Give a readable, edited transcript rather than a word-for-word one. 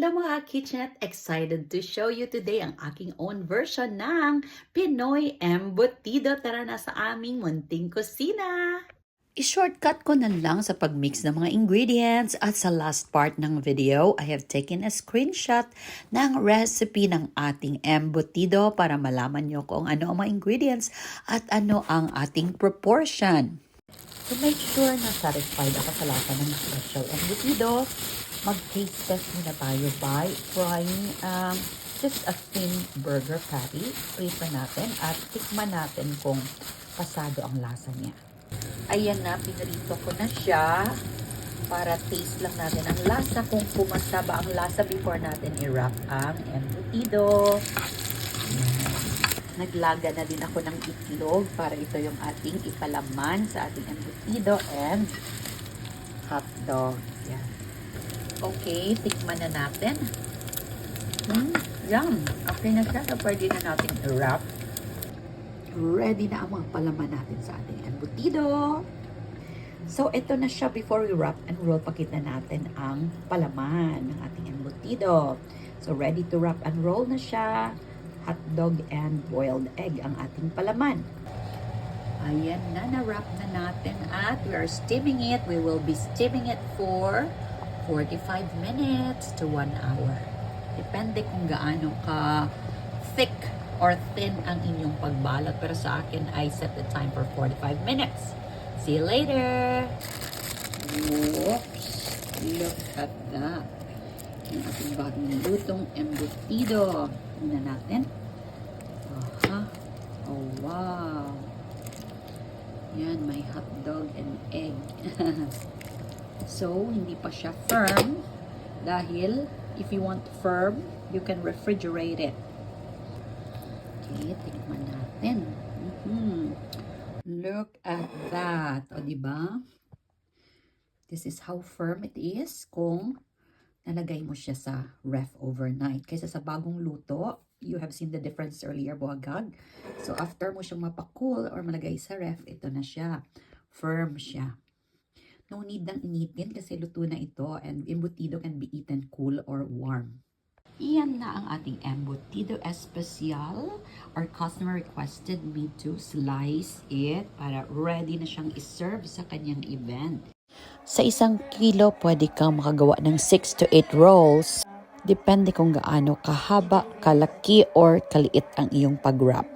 Hello mga kitchenette! Excited to show you today ang aking own version ng Pinoy Embutido. Tara na sa aming munting kusina! I-shortcut ko na lang sa pagmix ng mga ingredients at sa last part ng video, I have taken a screenshot ng recipe ng ating embutido para malaman nyo kung ano ang mga ingredients at ano ang ating proportion. To make sure na satisfied ako sa lasa ng special embutido, mag-taste test muna tayo by frying just a thin burger patty. Prito natin at tikman natin kung pasado ang lasa niya. Ayan na, pinrito ko na siya para taste lang natin ang lasa, kung pumasa ba ang lasa before natin i-wrap ang embutido. Ayan. Naglaga na din ako ng itlog para ito yung ating ipalaman sa ating embutido and hotdog. Yan. Okay, tikman na natin. Yum! Okay na siya. So, pwede na natin i-wrap. Ready na ang mga palaman natin sa ating embutido. So, ito na siya. Before we wrap and roll, pakita natin ang palaman ng ating embutido. So, ready to wrap and roll na siya. Hotdog and boiled egg ang ating palaman. Ayan na, na-wrap na natin at we are steaming it. We will be steaming it for 45 minutes to 1 hour. Depende kung gaano ka thick or thin ang inyong pagbalot. Pero sa akin, I set the time for 45 minutes. See you later! Whoops! Look at that! Yung ating bagong lutong embutido. Tingnan natin. Oh, wow! Yan, may hotdog and egg. So, hindi pa siya firm. Dahil, if you want firm, you can refrigerate it. Okay, tingnan natin. Look at that. O, diba? This is how firm it is kung nalagay mo siya sa ref overnight. Kaysa sa bagong luto, you have seen the difference earlier, buhagag. So, after mo siyang mapakool or malagay sa ref, ito na siya. Firm siya. No need nang initin kasi luto na ito and embutido can be eaten cool or warm. Iyan na ang ating embutido especial. Our customer requested me to slice it para ready na siyang iserve sa kanyang event. Sa 1 kilo, pwede kang makagawa ng 6 to 8 rolls. Depende kung gaano kahaba, kalaki, or kaliit ang iyong pag-wrap.